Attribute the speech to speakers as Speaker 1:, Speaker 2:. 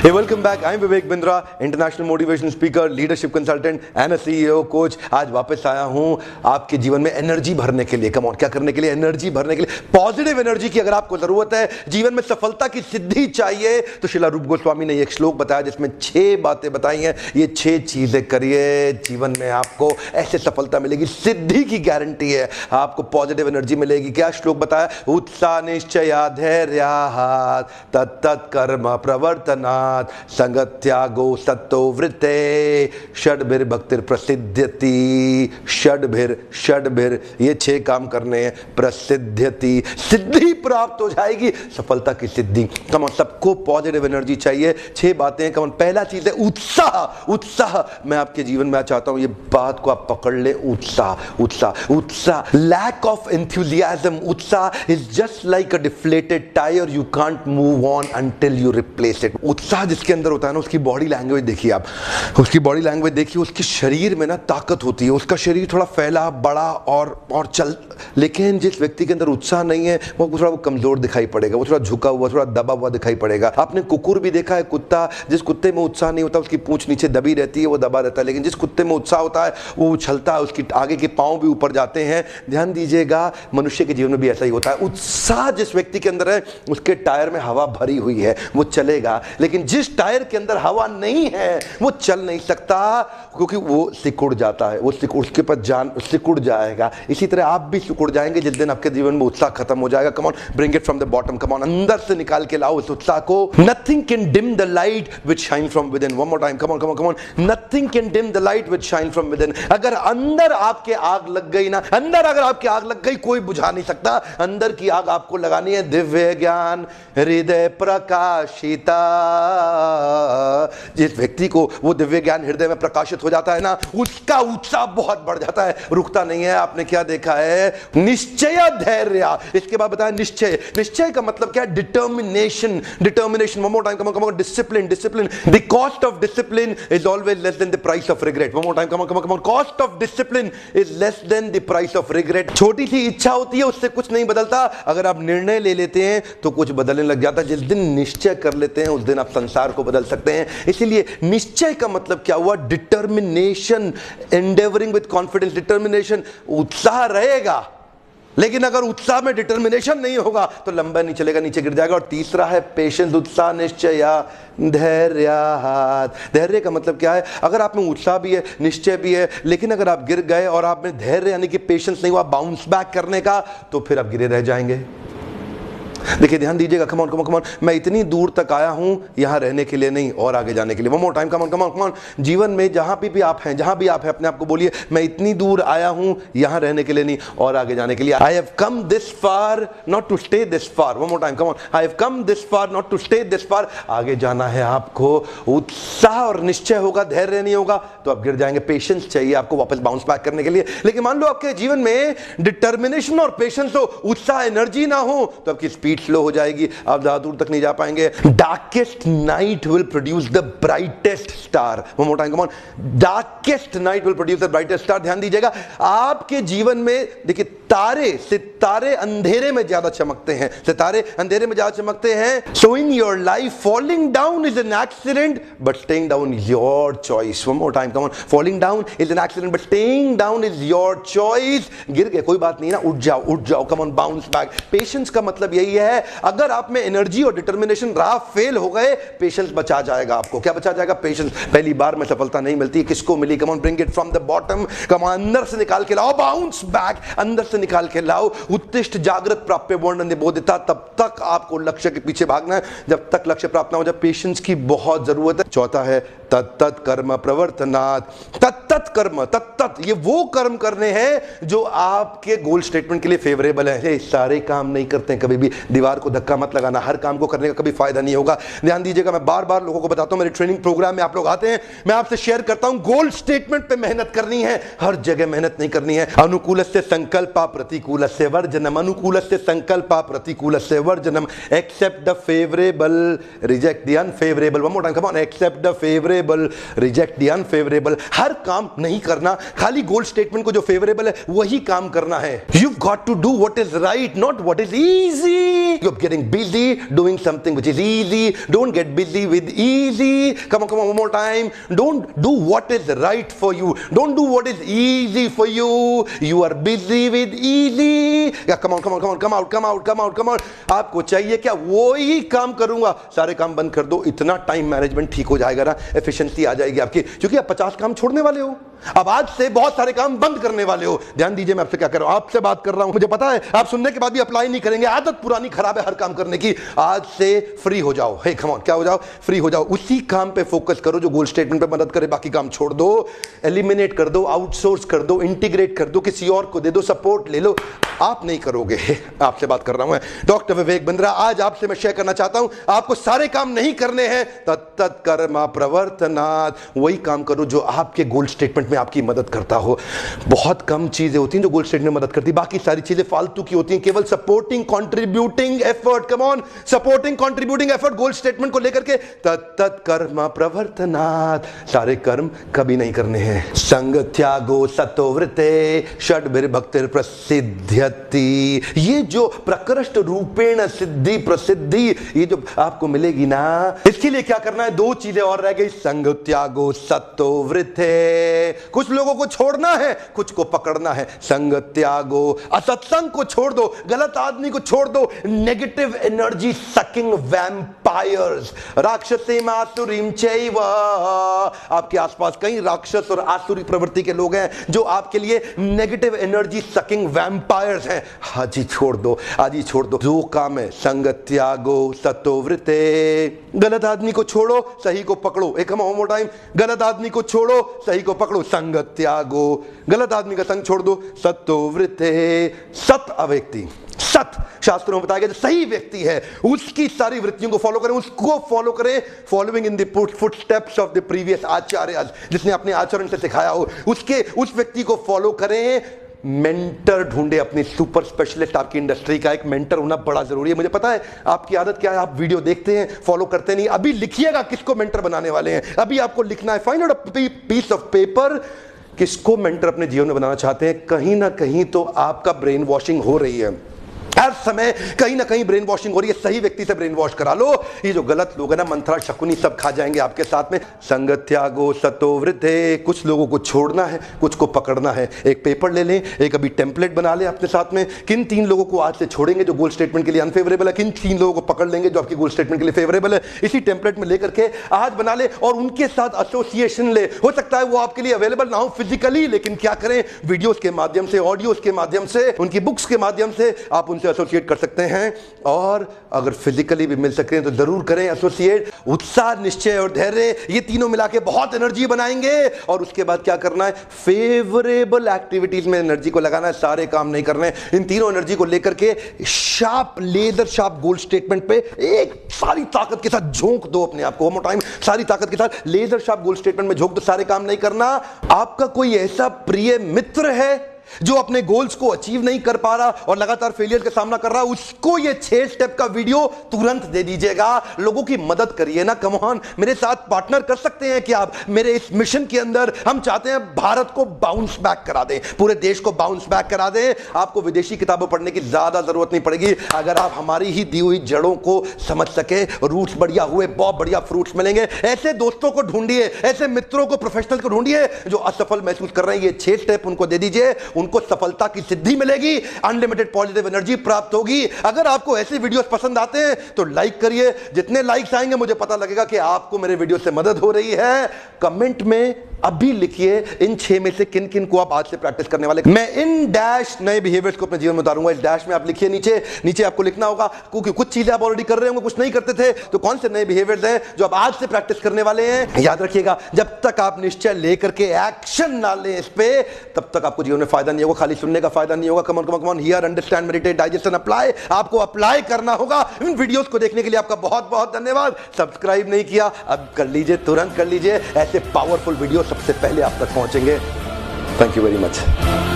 Speaker 1: Hey, welcome back. I'm Vivek Bindra, international motivation speaker, leadership consultant and a CEO coach. आज वापस आया हूं आपके जीवन में एनर्जी भरने के लिए। कम ऑन, क्या करने के लिए? एनर्जी भरने के लिए, पॉजिटिव एनर्जी की अगर आपको जरूरत है, जीवन में सफलता की सिद्धि चाहिए, तो शिला रूप गोस्वामी ने एक श्लोक बताया जिसमें 6 बातें बताई हैं। ये 6 चीजें करिए, जीवन में आपको ऐसे सफलता मिलेगी, सिद्धि की गारंटी है, आपको पॉजिटिव एनर्जी मिलेगी। क्या श्लोक बताया? उत्साह निश्चया धैर्यात् तत्तत् कर्म प्रवर्तनात् संगत्यागो सत्तो वृत्ते षड्भिर भक्तिर प्रसिद्ध्यति। षड्भिर ये 6 काम करने हैं। प्रसिद्ध्यति, सिद्धि प्राप्त हो जाएगी, सफलता की सिद्धि। कम सबको पॉजिटिव एनर्जी चाहिए। 6 बातें। कम पहला चीज है उत्साह। मैं आपके जीवन में चाहता हूं ये बात को आप पकड़ ले। उत्साह, लैक ऑफ एंथुसियाज्म। उत्साह is just like a deflated tyre, you can't move on until you replace it. उत्साह जिसके अंदर होता है ना, उसकी बॉडी लैंग्वेज देखिए आप, उसकी बॉडी लैंग्वेज देखिए, उसके शरीर में ना ताकत होती है, उसका शरीर थोड़ा फैला बड़ा और चल। लेकिन जिस व्यक्ति के अंदर उत्साह नहीं है वो थोड़ा कमजोर दिखाई पड़ेगा, वो थोड़ा झुका हुआ, थोड़ा दबा हुआ दिखाई पड़ेगा। आपने कुकुर भी देखा है, कुत्ता, जिस कुत्ते में उत्साह नहीं होता उसकी पूंछ नीचे दबी रहती है, वो दबा रहता है। लेकिन जिस कुत्ते में उत्साह होता है वो उछलता है, उसकी आगे के पांव भी ऊपर जाते हैं। ध्यान दीजिएगा, मनुष्य के जीवन में भी ऐसा ही होता है। उत्साह जिस व्यक्ति के अंदर है उसके टायर में हवा भरी हुई है, वो चलेगा। लेकिन जिस टायर के अंदर हवा नहीं है वो चल नहीं सकता, क्योंकि वो सिकुड़ जाता है, वो उसके पर जान सिकुड़ जाएगा। इसी तरह आप भी सिकुड़ जाएंगे जिस दिन आपके जीवन में उत्साह खत्म हो जाएगा। कम on, bring it from the bottom. Come on, अंदर से निकाल के लाओ इस उत्साह को। Nothing can dim the light which shine from with in. One more time, come on. Nothing can dim the light which shine from with in. अगर अंदर आपके आग लग गई ना, अंदर अगर आपकी आग लग गई, कोई बुझा नहीं सकता। अंदर की आग आपको लगानी है। दिव्य ज्ञान हृदय प्रकाशिता। जिस व्यक्ति को वो दिव्य ज्ञान हृदय में प्रकाशित हो जाता है ना, उसका उत्साह बहुत बढ़ जाता है, रुकता नहीं है। आपने क्या देखा है? निश्चय धैर्य। इसके बाद बताया निश्चय का मतलब क्या है? Determination. One more time, come on. Discipline. The cost of discipline is always less than the price of regret. One more time, come on. Cost of discipline is less than the price of regret. छोटी सी इच्छा होती है, उससे कुछ नहीं बदलता। अगर आप निर्णय ले लेते हैं तो कुछ बदलने लग जाता है। जिस दिन निश्चय कर लेते हैं उस दिन आप संसार को बदल सकते हैं। इसीलिए निश्चय का मतलब क्या हुआ? Determination, endeavouring with confidence. Determination, उत्साह रहेगा, लेकिन अगर उत्साह में डिटर्मिनेशन नहीं होगा तो लंबा नहीं चलेगा, नीचे गिर जाएगा। और तीसरा है पेशेंस। उत्साह निश्चया धैर्यात्। धैर्य का मतलब क्या है? अगर आप में उत्साह भी है, निश्चय भी है, लेकिन अगर आप गिर गए और आप में धैर्य यानी कि पेशेंस नहीं हुआ बाउंस बैक करने का, तो फिर आप गिरे रह जाएंगे। देखिए, ध्यान दीजिएगा। Come on. मैं इतनी दूर तक आया हूं यहां रहने के लिए नहीं, और आगे जाने के लिए। One more time, come on. जीवन में जहां भी आप हैं, अपने आप को बोलिए, मैं इतनी दूर आया हूं यहां रहने के लिए नहीं, और आगे जाने के लिए। I have come this far not to stay this far. One more time, come on. I have come this far not to stay this far. आगे जाना है आपको। उत्साह और निश्चय होगा, धैर्य नहीं होगा तो आप गिर जाएंगे। पेशेंस चाहिए आपको वापस बाउंस बैक करने के लिए। लेकिन मान लो आपके जीवन में डिटर्मिनेशन और पेशेंस हो, उत्साह एनर्जी ना हो, तो आपकी स्पीड स्लो हो जाएगी, आप ज्यादा दूर तक नहीं जा पाएंगे। Darkest night will produce the brightest star. One more time, come on. Darkest night will produce the brightest star. ध्यान दीजिएगा, आपके जीवन में देखिए, सितारे अंधेरे में ज्यादा चमकते हैं। So in your life falling down is an accident but staying down is your choice. One more time, come on. Falling down is an accident but staying down is your choice. गिर गए, कोई बात नहीं ना, उठ जाओ। Come on, bounce back. Patience का मतलब यही है, अगर आप में एनर्जी और डिटर्मिनेशन रहा, फेल हो गए, पेशेंस बचा जाएगा आपको। क्या बचा जाएगा? पेशेंस। पहली बार में सफलता नहीं मिलती, किसको मिली? Come on, bring it from the bottom. Come on, अंदर से निकाल के लाओ, बाउंस बैक, अंदर से निकाल के लाओ। उत्तिष्ठ जागृत प्राप्य वर्णन निबोधिता। तब तक आपको लक्ष्य के पीछे भागना है जब तक लक्ष्य प्राप्त ना हो जाए। पेशेंस की बहुत जरूरत है। चौथा है तत्तत् कर्म प्रवर्तनात्। तत्तत् कर्म, ये वो कर्म करने हैं जो आपके गोल स्टेटमेंट के लिए फेवरेबल है। सारे काम नहीं करते हैं, कभी भी दीवार को धक्का मत लगाना, हर काम को करने का कभी फायदा नहीं होगा। ध्यान दीजिएगा, मैं बार बार लोगों को बताता हूं, मेरे ट्रेनिंग प्रोग्राम में आप लोग आते हैं, मैं आपसे शेयर करता हूं, गोल स्टेटमेंट पे मेहनत करनी है, हर जगह मेहनत नहीं करनी है। अनुकूलस्य संकल्पा प्रतिकूलस्य वर्जनम। अनुकूलस्य संकल्पा प्रतिकूलस्य वर्जनम। Accept the favourable, reject the unfavourable. One more time, come on. Accept the favourable, reject the unfavourable. हर काम नहीं करना, खाली गोल स्टेटमेंट को जो फेवरेबल है वही काम करना है। You got to do what is right, not what is easy. you're getting busy doing something which is easy. Don't get busy with easy. Come on, one more time. Don't do what is right for you. Don't do what is easy for you. You are busy with easy. Yeah, come on. आपको चाहिए क्या? वो ही काम करूंगा, सारे काम बंद कर दो, इतना टाइम मैनेजमेंट ठीक हो जाएगा ना, एफिशिएंसी आ जाएगी आपकी, क्योंकि आप 50 काम छोड़ने वाले हो, अब आज से बहुत सारे काम बंद करने वाले हो। ध्यान दीजिए मैं आपसे क्या कर रहा हूं, आपसे बात कर रहा हूं, मुझे पता है आप सुनने के बाद भी अप्लाई नहीं करेंगे, आदत पुरानी खराब है हर काम करने की। आज से फ्री हो जाओ, हे कम ऑन, क्या हो जाओ? फ्री हो जाओ, उसी काम पे फोकस करो जो गोल स्टेटमेंट पे मदद करे, बाकी काम छोड़ दो, एलिमिनेट कर दो, आउटसोर्स कर दो, इंटीग्रेट कर दो, किसी और को दे दो, सपोर्ट ले लो। आप नहीं करोगे, आपसे बात कर रहा हूं मैं डॉक्टर विवेक बिंद्रा। आज आपसे मैं शेयर करना चाहता हूं, आपको सारे काम नहीं करने हैं, तत्त कर्मा प्रवर्तनात्, वही काम करो जो आपके गोल स्टेटमेंट में आपकी मदद करता हो। बहुत कम चीजें होती हैं जो गोल स्टेटमेंट में मदद करती, बाकी सारी चीजें फालतू की होती हैं, केवल supporting contributing effort, come on, supporting contributing effort goal statement को लेकर के, तत्त कर्मा प्रवर्तनात्, सारे कर्म कभी नहीं करने हैं। संग त्यागो सतोवृते षड्भिर्भक्तिर् प्रसिद्ध्यति, ये जो प्रकृष्ट रूपेण सिद्धि प्रसिद्धि ये जो आपको मिलेगी ना, इसके लिए क्या करना है? दो चीजें और रह गई, संग त्यागो सतोवृते, कुछ लोगों को छोड़ना है, कुछ को पकड़ना है। संग त्यागो, असत्संग को छोड़ दो, गलत आदमी को छोड़ दो, नेगेटिव एनर्जी सकिंग वैम्पायर्स, राक्षसीम आसुरीम चैव, आपके आसपास कई राक्षस और आसुरी प्रवृत्ति के लोग हैं जो आपके लिए नेगेटिव एनर्जी सकिंग वैम्पायर्स हैं। आज ही छोड़ दो, आज ही छोड़ दो, जो काम है। संग त्यागो सतोवृते, गलत आदमी को छोड़ो, सही को पकड़ो, एक हम मोर टाइम, गलत आदमी को छोड़ो, सही को पकड़ो। संग त्यागो, गलत आदमी का संग छोड़ दो, सतोवृते, सत अव्यक्ति, सत शास्त्रों में बताया गया जो सही व्यक्ति है उसकी सारी वृत्तियों को फॉलो करें, उसको फॉलो करें, following in the footsteps of the previous आचार्य, जिसने अपने आचरण से सिखाया हो, उसके उस व्यक्ति को फॉलो करें। मेंटर ढूंढे, अपनी सुपर स्पेशलिस्ट, आपकी इंडस्ट्री का एक मेंटर होना बड़ा जरूरी है। मुझे पता है आपकी आदत क्या है, आप वीडियो देखते हैं, फॉलो करते नहीं। अभी लिखिएगा किसको मेंटर बनाने वाले हैं, अभी आपको लिखना है, find out a piece of paper, किसको मेंटर अपने जीवन में बनाना चाहते हैं। कहीं ना कहीं तो आपका ब्रेन वॉशिंग हो रही है, हर समय कहीं ना कहीं ब्रेन वॉशिंग हो रही है, सही व्यक्ति से ब्रेन वॉश करा लो। ये जो गलत लोग है ना, मंत्रा शकुनी सब खा जाएंगे आपके साथ में। संग त्यागो सतोवृते, कुछ लोगों को छोड़ना है, कुछ को पकड़ना है। एक पेपर ले लें, एक अभी टेम्पलेट बना लें अपने साथ में, किन 3 लोगों को आज से छोड़ेंगे जो गोल स्टेटमेंट के लिए अनफेवरेबल है, किन 3 लोगों को पकड़ लेंगे जो आपकी गोल स्टेटमेंट के लिए फेवरेबल है। इसी टेम्पलेट में लेकर के आज बना ले और उनके साथ एसोसिएशन ले। हो सकता है वो आपके लिए अवेलेबल ना हो फिजिकली, लेकिन क्या करें, वीडियोस के माध्यम से, ऑडियोस के माध्यम से, उनकी बुक्स के माध्यम से आप उनसे एसोसिएट कर सकते हैं। और अगर फिजिकली भी मिल सकते हैं तो जरूर करें एसोसिएट। उत्साह, निश्चय और धैर्य, ये तीनों मिला के बहुत एनर्जी बनाएंगे। और उसके बाद क्या करना है, फेवरेबल एक्टिविटीज में एनर्जी को लगाना है, सारे काम नहीं करने। इन तीनों एनर्जी को लेकर के शार्प, लेजर शार्प गोल स्टेटमेंट पे एक सारी ताकत के साथ झोंक दो अपने आप को। वन मोर टाइम, सारी ताकत के साथ लेजर शार्प गोल स्टेटमेंट में झोंक दो, सारे काम नहीं करना। आपका कोई ऐसा प्रिय मित्र है जो अपने गोल्स को अचीव नहीं कर पा रहा और लगातार फेलियर का सामना कर रहा है, उसको ये 6 स्टेप का वीडियो तुरंत दे दीजिएगा। लोगों की मदद करिए ना, कम ऑन, मेरे साथ पार्टनर कर सकते हैं कि आप मेरे इस मिशन के अंदर। हम चाहते हैं भारत को बाउंस बैक करा दें, पूरे देश को बाउंस बैक करा दें। आपको विदेशी किताबें पढ़ने की ज्यादा जरूरत नहीं पड़ेगी अगर आप हमारी ही दी हुई जड़ों को समझ सके। रूट्स बढ़िया हुए बहुत बढ़िया फ्रूट्स मिलेंगे। ऐसे दोस्तों को ढूंढिए, ऐसे मित्रों को, प्रोफेशनल को ढूंढिए जो असफल महसूस कर रहे हैं। ये 6 स्टेप उनको दे दीजिए, उनको सफलता की सिद्धि मिलेगी, अनलिमिटेड पॉजिटिव एनर्जी प्राप्त होगी। अगर आपको ऐसे वीडियोस पसंद आते हैं तो लाइक करिए, जितने लाइक्स आएंगे मुझे पता लगेगा कि आपको मेरे वीडियो से मदद हो रही है। कमेंट में अभी लिखिए इन 6 में से किन किन को आप आज से प्रैक्टिस करने वाले। मैं इन डैश नए बिहेवियर्स को अपने जीवन में उतारूंगा। इस डैश में आप लिखिए, नीचे आपको लिखना होगा, क्योंकि कुछ चीजें आप ऑलरेडी कर रहे होंगे, कुछ नहीं करते थे, तो कौन से नए बिहेवियर्स हैं जो आप आज से प्रैक्टिस करने वाले हैं। याद रखिएगा, जब तक आप निश्चय लेकर के एक्शन ना लें इस पे, तब तक आपको जीवन में फायदा नहीं होगा। खाली सुनने का फायदा नहीं होगा। Come on here, understand, meditate, digest and apply. आपको अप्लाई करना होगा। इन वीडियोस को देखने के लिए आपका बहुत बहुत धन्यवाद। सब्सक्राइब नहीं किया, अब कर लीजिए, तुरंत कर लीजिए। ऐसे पावरफुल वीडियो सबसे पहले आप तक पहुंचेंगे। Thank you very much.